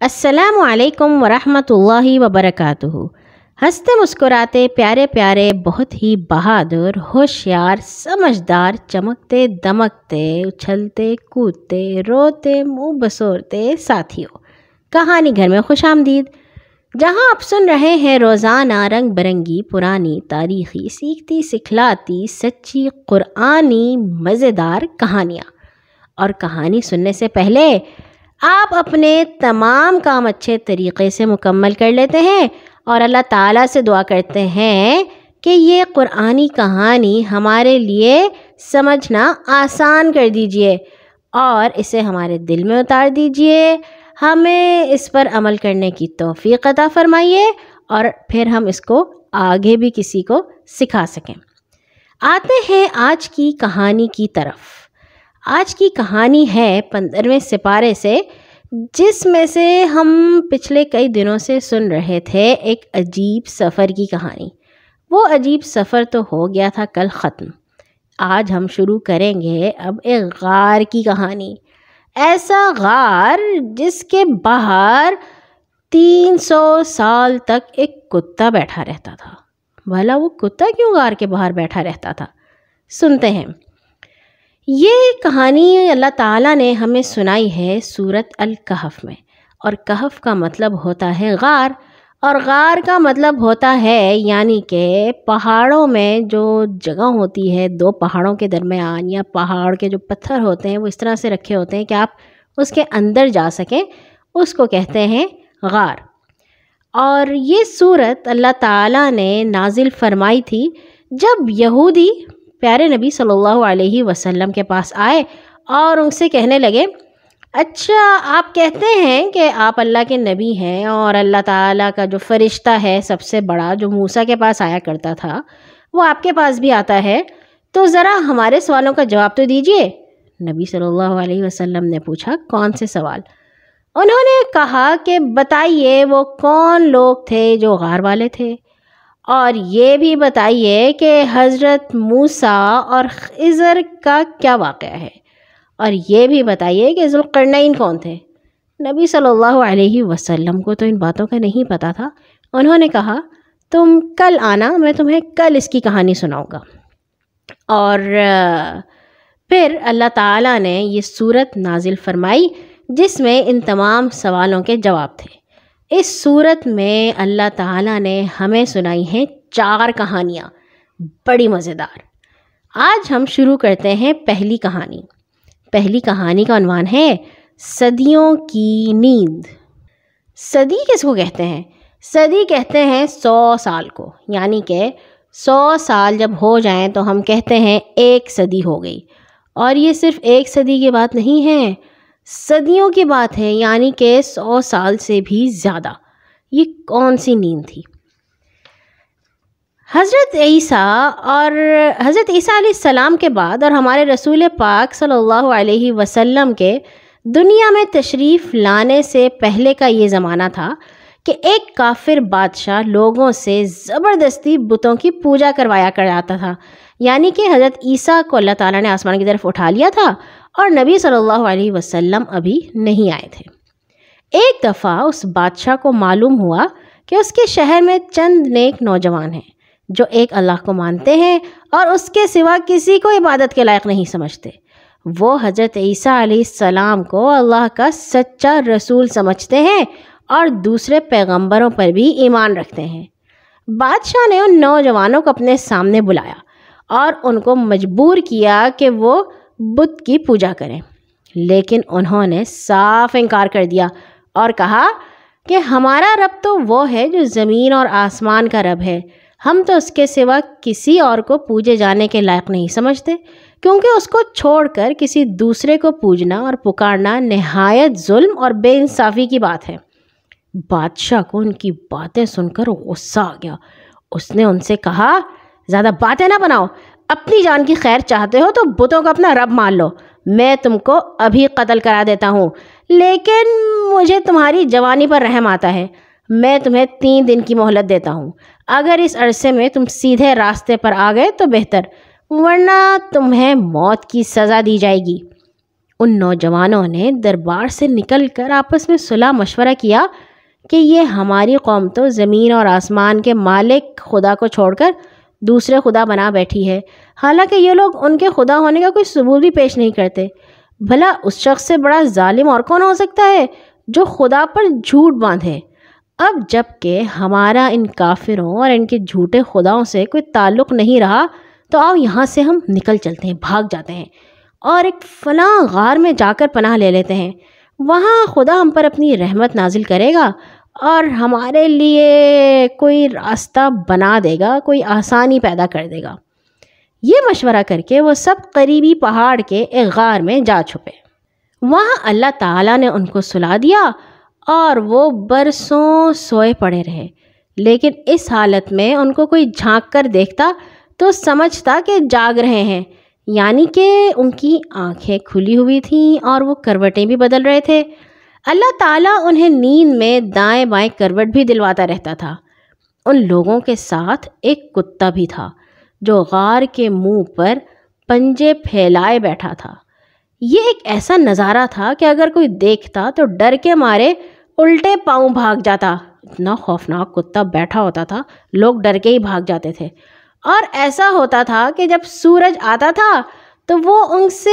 السلام علیکم ورحمۃ اللہ وبرکاتہ۔ ہنستے مسکراتے پیارے پیارے بہت ہی بہادر ہوشیار سمجھدار چمکتے دمکتے اچھلتے کودتے روتے منہ بسورتے ساتھیوں، کہانی گھر میں خوش آمدید، جہاں آپ سن رہے ہیں روزانہ رنگ برنگی پرانی تاریخی سیکھتی سکھلاتی سچی قرآنی مزیدار کہانیاں۔ اور کہانی سننے سے پہلے آپ اپنے تمام کام اچھے طریقے سے مکمل کر لیتے ہیں اور اللہ تعالیٰ سے دعا کرتے ہیں کہ یہ قرآنی کہانی ہمارے لیے سمجھنا آسان کر دیجئے اور اسے ہمارے دل میں اتار دیجئے، ہمیں اس پر عمل کرنے کی توفیق عطا فرمائیے اور پھر ہم اس کو آگے بھی کسی کو سکھا سکیں۔ آتے ہیں آج کی کہانی کی طرف۔ آج کی کہانی ہے 15ویں سپارے سے، جس میں سے ہم پچھلے کئی دنوں سے سن رہے تھے ایک عجیب سفر کی کہانی۔ وہ عجیب سفر تو ہو گیا تھا کل ختم، آج ہم شروع کریں گے اب ایک غار کی کہانی۔ ایسا غار جس کے باہر 300 سال تک ایک کتا بیٹھا رہتا تھا۔ بھلا وہ کتا کیوں غار کے باہر بیٹھا رہتا تھا؟ سنتے ہیں۔ یہ کہانی اللہ تعالیٰ نے ہمیں سنائی ہے سورۃ الکہف میں، اور کہف کا مطلب ہوتا ہے غار، اور غار کا مطلب ہوتا ہے یعنی کہ پہاڑوں میں جو جگہ ہوتی ہے دو پہاڑوں کے درمیان، یا پہاڑ کے جو پتھر ہوتے ہیں وہ اس طرح سے رکھے ہوتے ہیں کہ آپ اس کے اندر جا سکیں، اس کو کہتے ہیں غار۔ اور یہ سورت اللہ تعالیٰ نے نازل فرمائی تھی جب یہودی پیارے نبی صلی اللہ علیہ وسلم کے پاس آئے اور ان سے کہنے لگے، اچھا آپ کہتے ہیں کہ آپ اللہ کے نبی ہیں اور اللہ تعالیٰ کا جو فرشتہ ہے سب سے بڑا جو موسیٰ کے پاس آیا کرتا تھا وہ آپ کے پاس بھی آتا ہے، تو ذرا ہمارے سوالوں کا جواب تو دیجئے۔ نبی صلی اللہ علیہ وسلم نے پوچھا، کون سے سوال؟ انہوں نے کہا کہ بتائیے وہ کون لوگ تھے جو غار والے تھے، اور یہ بھی بتائیے کہ حضرت موسیٰ اور خضر کا کیا واقعہ ہے، اور یہ بھی بتائیے کہ ذوالقرنین کون تھے۔ نبی صلی اللہ علیہ وسلم کو تو ان باتوں کا نہیں پتہ تھا۔ انہوں نے کہا، تم کل آنا، میں تمہیں کل اس کی کہانی سناؤں گا۔ اور پھر اللہ تعالیٰ نے یہ سورت نازل فرمائی جس میں ان تمام سوالوں کے جواب تھے۔ اس سورت میں اللہ تعالیٰ نے ہمیں سنائی ہیں 4 کہانیاں، بڑی مزیدار۔ آج ہم شروع کرتے ہیں پہلی کہانی۔ پہلی کہانی کا عنوان ہے صدیوں کی نیند۔ صدی کس کو کہتے ہیں؟ صدی کہتے ہیں 100 سال کو، یعنی کہ 100 سال جب ہو جائیں تو ہم کہتے ہیں 1 صدی ہو گئی۔ اور یہ صرف 1 صدی کی بات نہیں ہے، صدیوں کی بات ہے، یعنی کہ 100 سال سے بھی زیادہ۔ یہ کون سی نیند تھی؟ حضرت عیسیٰ علیہ السلام کے بعد اور ہمارے رسول پاک صلی اللہ علیہ وسلم کے دنیا میں تشریف لانے سے پہلے کا یہ زمانہ تھا کہ ایک کافر بادشاہ لوگوں سے زبردستی بتوں کی پوجا کروایا کراتا تھا، یعنی کہ حضرت عیسیٰ کو اللہ تعالیٰ نے آسمان کی طرف اٹھا لیا تھا اور نبی صلی اللہ علیہ وسلم ابھی نہیں آئے تھے۔ ایک دفعہ اس بادشاہ کو معلوم ہوا کہ اس کے شہر میں چند نیک نوجوان ہیں جو ایک اللہ کو مانتے ہیں اور اس کے سوا کسی کو عبادت کے لائق نہیں سمجھتے۔ وہ حضرت عیسیٰ علیہ السلام کو اللہ کا سچا رسول سمجھتے ہیں اور دوسرے پیغمبروں پر بھی ایمان رکھتے ہیں۔ بادشاہ نے ان نوجوانوں کو اپنے سامنے بلایا اور ان کو مجبور کیا کہ وہ بت کی پوجا کریں، لیکن انہوں نے صاف انکار کر دیا اور کہا کہ ہمارا رب تو وہ ہے جو زمین اور آسمان کا رب ہے، ہم تو اس کے سوا کسی اور کو پوجے جانے کے لائق نہیں سمجھتے، کیونکہ اس کو چھوڑ کر کسی دوسرے کو پوجنا اور پکارنا نہایت ظلم اور بے انصافی کی بات ہے۔ بادشاہ کو ان کی باتیں سن کر غصہ آ گیا۔ اس نے ان سے کہا، زیادہ باتیں نہ بناؤ، اپنی جان کی خیر چاہتے ہو تو بتوں کو اپنا رب مان لو، میں تم کو ابھی قتل کرا دیتا ہوں، لیکن مجھے تمہاری جوانی پر رحم آتا ہے، میں تمہیں 3 دن کی مہلت دیتا ہوں، اگر اس عرصے میں تم سیدھے راستے پر آ گئے تو بہتر، ورنہ تمہیں موت کی سزا دی جائے گی۔ ان نوجوانوں نے دربار سے نکل کر آپس میں صلح مشورہ کیا کہ یہ ہماری قوم تو زمین اور آسمان کے مالک خدا کو چھوڑ کر دوسرے خدا بنا بیٹھی ہے، حالانکہ یہ لوگ ان کے خدا ہونے کا کوئی ثبوت بھی پیش نہیں کرتے۔ بھلا اس شخص سے بڑا ظالم اور کون ہو سکتا ہے جو خدا پر جھوٹ باندھے؟ اب جب کہ ہمارا ان کافروں اور ان کے جھوٹے خداؤں سے کوئی تعلق نہیں رہا تو آؤ یہاں سے ہم نکل چلتے ہیں، بھاگ جاتے ہیں اور ایک فلاں غار میں جا کر پناہ لے لیتے ہیں۔ وہاں خدا ہم پر اپنی رحمت نازل کرے گا اور ہمارے لیے کوئی راستہ بنا دے گا، کوئی آسانی پیدا کر دے گا۔ یہ مشورہ کر کے وہ سب قریبی پہاڑ کے ایک غار میں جا چھپے۔ وہاں اللہ تعالیٰ نے ان کو سلا دیا اور وہ برسوں سوئے پڑے رہے، لیکن اس حالت میں ان کو کوئی جھانک کر دیکھتا تو سمجھتا کہ جاگ رہے ہیں، یعنی کہ ان کی آنکھیں کھلی ہوئی تھیں اور وہ کروٹیں بھی بدل رہے تھے۔ اللہ تعالیٰ انہیں نیند میں دائیں بائیں کروٹ بھی دلواتا رہتا تھا۔ ان لوگوں کے ساتھ ایک کتا بھی تھا جو غار کے منہ پر پنجے پھیلائے بیٹھا تھا۔ یہ ایک ایسا نظارہ تھا کہ اگر کوئی دیکھتا تو ڈر کے مارے الٹے پاؤں بھاگ جاتا۔ اتنا خوفناک کتا بیٹھا ہوتا تھا، لوگ ڈر کے ہی بھاگ جاتے تھے۔ اور ایسا ہوتا تھا کہ جب سورج آتا تھا تو وہ ان سے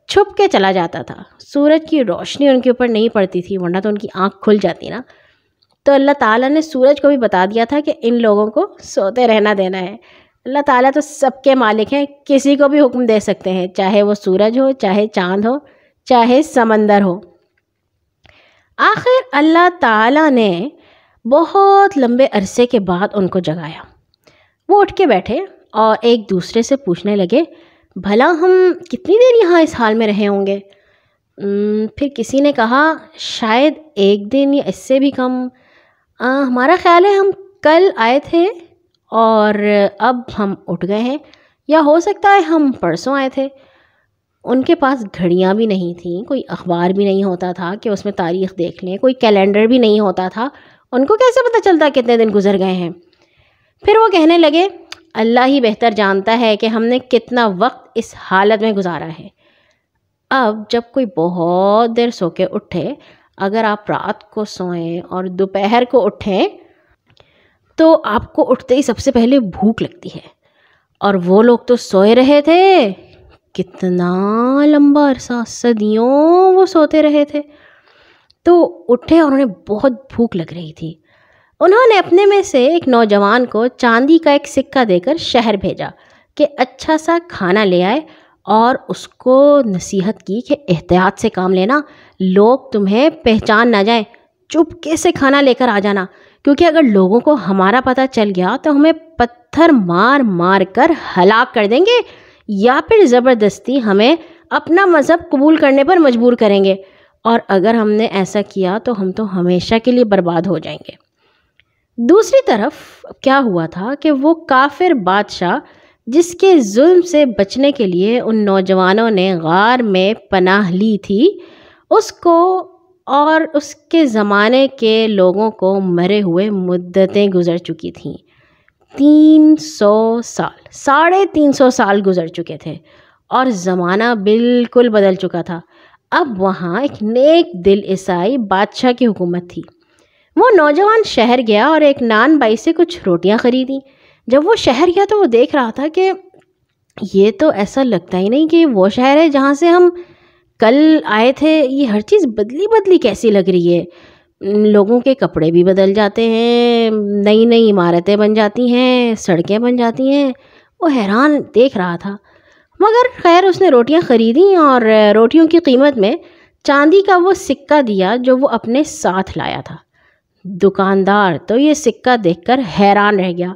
چھپ کے چلا جاتا تھا۔ سورج کی روشنی ان کے اوپر نہیں پڑتی تھی، ورنہ تو ان کی آنکھ کھل جاتی نا۔ تو اللہ تعالیٰ نے سورج کو بھی بتا دیا تھا کہ ان لوگوں کو سوتے رہنا دینا ہے۔ اللہ تعالیٰ تو سب کے مالک ہیں، کسی کو بھی حکم دے سکتے ہیں، چاہے وہ سورج ہو، چاہے چاند ہو، چاہے سمندر ہو۔ آخر اللہ تعالیٰ نے بہت لمبے عرصے کے بعد ان کو جگایا۔ وہ اٹھ کے بیٹھے اور ایک دوسرے سے پوچھنے لگے، بھلا ہم کتنی دیر یہاں اس حال میں رہے ہوں گے؟ پھر کسی نے کہا، شاید ایک دن یا اس سے بھی کم۔ ہمارا خیال ہے ہم کل آئے تھے اور اب ہم اٹھ گئے ہیں، یا ہو سکتا ہے ہم پرسوں آئے تھے۔ ان کے پاس گھڑیاں بھی نہیں تھیں، کوئی اخبار بھی نہیں ہوتا تھا کہ اس میں تاریخ دیکھ لیں، کوئی کیلنڈر بھی نہیں ہوتا تھا، ان کو کیسے پتہ چلتا کتنے دن گزر گئے ہیں؟ پھر وہ کہنے لگے، اللہ ہی بہتر جانتا ہے کہ ہم نے کتنا وقت اس حالت میں گزارا ہے۔ اب جب کوئی بہت دیر سو کے اٹھے، اگر آپ رات کو سوئیں اور دوپہر کو اٹھیں تو آپ کو اٹھتے ہی سب سے پہلے بھوک لگتی ہے، اور وہ لوگ تو سوئے رہے تھے، کتنا لمبا عرصہ، صدیوں وہ سوتے رہے تھے۔ تو اٹھے اور انہیں بہت بھوک لگ رہی تھی۔ انہوں نے اپنے میں سے ایک نوجوان کو چاندی کا ایک سکہ دے کر شہر بھیجا کہ اچھا سا کھانا لے آئے، اور اس کو نصیحت کی کہ احتیاط سے کام لینا، لوگ تمہیں پہچان نہ جائیں، چپکے سے کھانا لے کر آ جانا، کیونکہ اگر لوگوں کو ہمارا پتہ چل گیا تو ہمیں پتھر مار مار کر ہلاک کر دیں گے، یا پھر زبردستی ہمیں اپنا مذہب قبول کرنے پر مجبور کریں گے، اور اگر ہم نے ایسا کیا تو ہم تو ہمیشہ کے لیے برباد ہو جائیں گے۔ دوسری طرف کیا ہوا تھا کہ وہ کافر بادشاہ جس کے ظلم سے بچنے کے لیے ان نوجوانوں نے غار میں پناہ لی تھی، اس کو اور اس کے زمانے کے لوگوں کو مرے ہوئے مدتیں گزر چکی تھیں۔ 300 سال، 350 سال گزر چکے تھے، اور زمانہ بالکل بدل چکا تھا۔ اب وہاں ایک نیک دل عیسائی بادشاہ کی حکومت تھی۔ وہ نوجوان شہر گیا اور ایک نان بائی سے کچھ روٹیاں خریدیں۔ جب وہ شہر گیا تو وہ دیکھ رہا تھا کہ یہ تو ایسا لگتا ہی نہیں کہ وہ شہر ہے جہاں سے ہم کل آئے تھے۔ یہ ہر چیز بدلی بدلی کیسی لگ رہی ہے، لوگوں کے کپڑے بھی بدل جاتے ہیں، نئی نئی عمارتیں بن جاتی ہیں، سڑکیں بن جاتی ہیں۔ وہ حیران دیکھ رہا تھا، مگر خیر اس نے روٹیاں خریدیں اور روٹیوں کی قیمت میں چاندی کا وہ سکہ دیا جو وہ اپنے ساتھ لایا تھا۔ دکاندار تو یہ سکہ دیکھ کر حیران رہ گیا،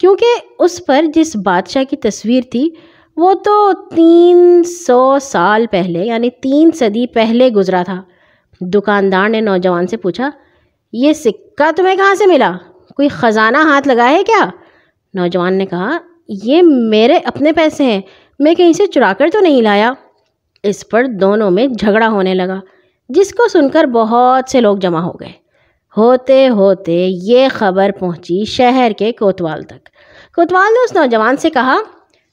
کیونکہ اس پر جس بادشاہ کی تصویر تھی وہ تو 300 سال پہلے، یعنی 3 صدی پہلے گزرا تھا۔ دکاندار نے نوجوان سے پوچھا، یہ سکہ تمہیں کہاں سے ملا؟ کوئی خزانہ ہاتھ لگا ہے کیا؟ نوجوان نے کہا، یہ میرے اپنے پیسے ہیں، میں کہیں سے چرا کر تو نہیں لایا۔ اس پر دونوں میں جھگڑا ہونے لگا، جس کو سن کر بہت سے لوگ جمع ہو گئے۔ ہوتے ہوتے یہ خبر پہنچی شہر کے کوتوال تک۔ کوتوال نے اس نوجوان سے کہا،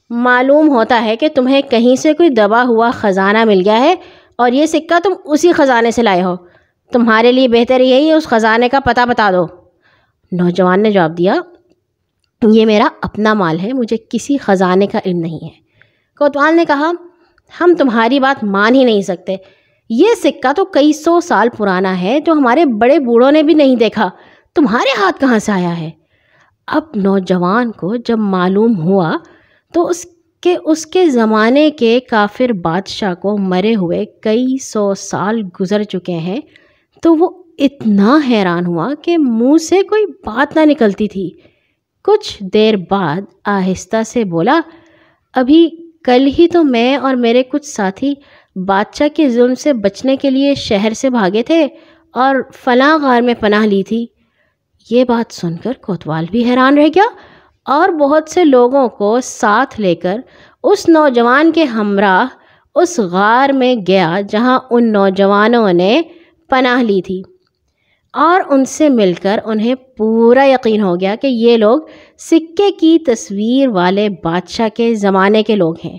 معلوم ہوتا ہے کہ تمہیں کہیں سے کوئی دبا ہوا خزانہ مل گیا ہے اور یہ سکہ تم اسی خزانے سے لائے ہو. تمہارے لیے بہتر یہی ہے اس خزانے کا پتہ بتا دو. نوجوان نے جواب دیا, یہ میرا اپنا مال ہے, مجھے کسی خزانے کا علم نہیں ہے. کوتوال نے کہا, ہم تمہاری بات مان ہی نہیں سکتے. یہ سکہ تو کئی 100 سال پرانا ہے جو ہمارے بڑے بوڑھوں نے بھی نہیں دیکھا. تمہارے ہاتھ کہاں سے آیا ہے؟ اب نوجوان کو جب معلوم ہوا تو اس کے زمانے کے کافر بادشاہ کو مرے ہوئے کئی 100 سال گزر چکے ہیں, تو وہ اتنا حیران ہوا کہ منہ سے کوئی بات نہ نکلتی تھی. کچھ دیر بعد آہستہ سے بولا, ابھی کل ہی تو میں اور میرے کچھ ساتھی بادشاہ کے ظلم سے بچنے کے لیے شہر سے بھاگے تھے اور فلاں غار میں پناہ لی تھی. یہ بات سن کر کوتوال بھی حیران رہ گیا اور بہت سے لوگوں کو ساتھ لے کر اس نوجوان کے ہمراہ اس غار میں گیا جہاں ان نوجوانوں نے پناہ لی تھی, اور ان سے مل کر انہیں پورا یقین ہو گیا کہ یہ لوگ سکے کی تصویر والے بادشاہ کے زمانے کے لوگ ہیں.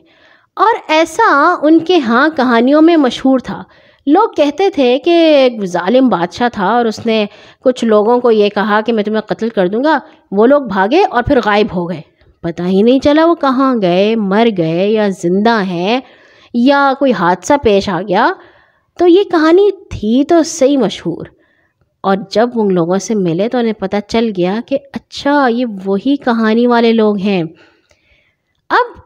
اور ایسا ان کے ہاں کہانیوں میں مشہور تھا. لوگ کہتے تھے کہ ایک ظالم بادشاہ تھا اور اس نے کچھ لوگوں کو یہ کہا کہ میں تمہیں قتل کر دوں گا. وہ لوگ بھاگے اور پھر غائب ہو گئے. پتہ ہی نہیں چلا وہ کہاں گئے, مر گئے یا زندہ ہیں, یا کوئی حادثہ پیش آ گیا. تو یہ کہانی تھی تو صحیح مشہور, اور جب ان لوگوں سے ملے تو انہیں پتہ چل گیا کہ اچھا یہ وہی کہانی والے لوگ ہیں. اب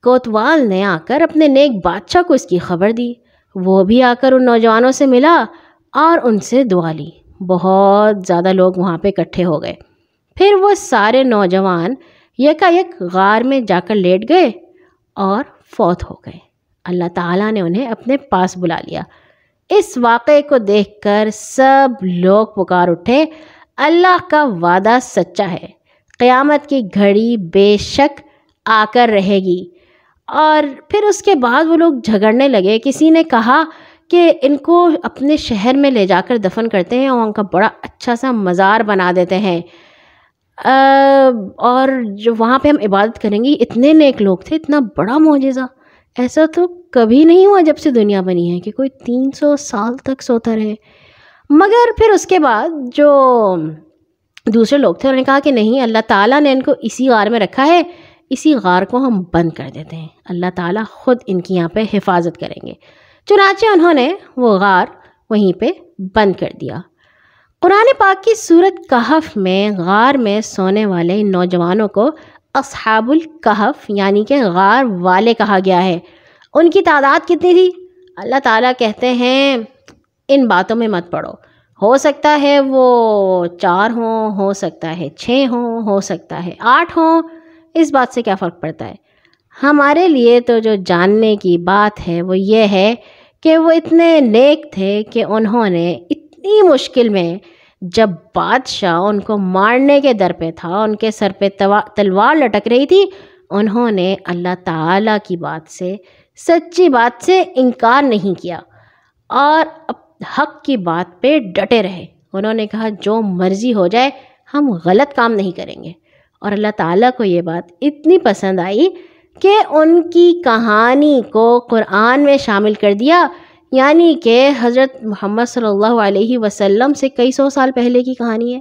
کوتوال نے آ کر اپنے نیک بادشاہ کو اس کی خبر دی. وہ بھی آ کر ان نوجوانوں سے ملا اور ان سے دعا لی. بہت زیادہ لوگ وہاں پہ اکٹھے ہو گئے. پھر وہ سارے نوجوان یکایک غار میں جا کر لیٹ گئے اور فوت ہو گئے. اللہ تعالیٰ نے انہیں اپنے پاس بلا لیا. اس واقعے کو دیکھ کر سب لوگ پکار اٹھے, اللہ کا وعدہ سچا ہے, قیامت کی گھڑی بے شک آ کر رہے گی. اور پھر اس کے بعد وہ لوگ جھگڑنے لگے. کسی نے کہا کہ ان کو اپنے شہر میں لے جا کر دفن کرتے ہیں اور ان کا بڑا اچھا سا مزار بنا دیتے ہیں, اور جو وہاں پہ ہم عبادت کریں گے. اتنے نیک لوگ تھے, اتنا بڑا معجزہ ایسا تو کبھی نہیں ہوا جب سے دنیا بنی ہے کہ کوئی 300 سال تک سوتا رہے. مگر پھر اس کے بعد جو دوسرے لوگ تھے انہوں نے کہا کہ نہیں, اللہ تعالیٰ نے ان کو اسی غار میں رکھا ہے, اسی غار کو ہم بند کر دیتے ہیں, اللہ تعالیٰ خود ان کی یہاں پہ حفاظت کریں گے. چنانچہ انہوں نے وہ غار وہیں پہ بند کر دیا. قرآن پاک کی سورۃ کہف میں غار میں سونے والے نوجوانوں کو اصحاب الکہف یعنی کہ غار والے کہا گیا ہے. ان کی تعداد کتنی تھی؟ اللہ تعالیٰ کہتے ہیں ان باتوں میں مت پڑو. ہو سکتا ہے وہ 4 ہوں, ہو سکتا ہے 6 ہوں, ہو سکتا ہے 8 ہوں, اس بات سے کیا فرق پڑتا ہے. ہمارے لیے تو جو جاننے کی بات ہے وہ یہ ہے کہ وہ اتنے نیک تھے کہ انہوں نے اتنی مشکل میں جب بادشاہ ان کو مارنے کے در پہ تھا, ان کے سر پہ تلوار لٹک رہی تھی, انہوں نے اللہ تعالیٰ کی بات سے, سچی بات سے انکار نہیں کیا اور حق کی بات پہ ڈٹے رہے. انہوں نے کہا جو مرضی ہو جائے ہم غلط کام نہیں کریں گے. اور اللہ تعالیٰ کو یہ بات اتنی پسند آئی کہ ان کی کہانی کو قرآن میں شامل کر دیا. یعنی کہ حضرت محمد صلی اللہ علیہ وسلم سے کئی 100 سال پہلے کی کہانی ہے,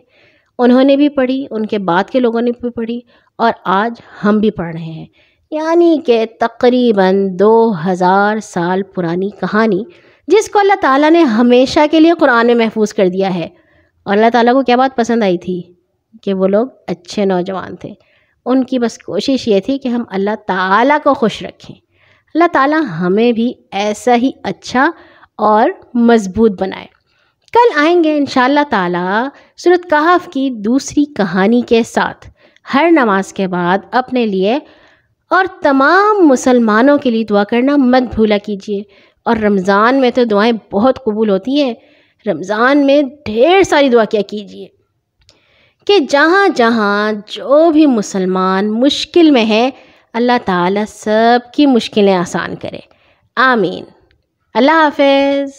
انہوں نے بھی پڑھی, ان کے بعد کے لوگوں نے بھی پڑھی, اور آج ہم بھی پڑھ رہے ہیں. یعنی کہ تقریباً 2000 سال پرانی کہانی جس کو اللہ تعالیٰ نے ہمیشہ کے لیے قرآن میں محفوظ کر دیا ہے. اور اللہ تعالیٰ کو کیا بات پسند آئی تھی کہ وہ لوگ اچھے نوجوان تھے. ان کی بس کوشش یہ تھی کہ ہم اللہ تعالیٰ کو خوش رکھیں. اللہ تعالیٰ ہمیں بھی ایسا ہی اچھا اور مضبوط بنائے. کل آئیں گے انشاءاللہ تعالیٰ سورۃ کہف کی دوسری کہانی کے ساتھ. ہر نماز کے بعد اپنے لیے اور تمام مسلمانوں کے لیے دعا کرنا مت بھولا کیجیے. اور رمضان میں تو دعائیں بہت قبول ہوتی ہیں. رمضان میں ڈھیر ساری دعا کیا کیجیے کہ جہاں جہاں جو بھی مسلمان مشکل میں ہے اللہ تعالیٰ سب کی مشکلیں آسان کرے. آمین. اللہ حافظ.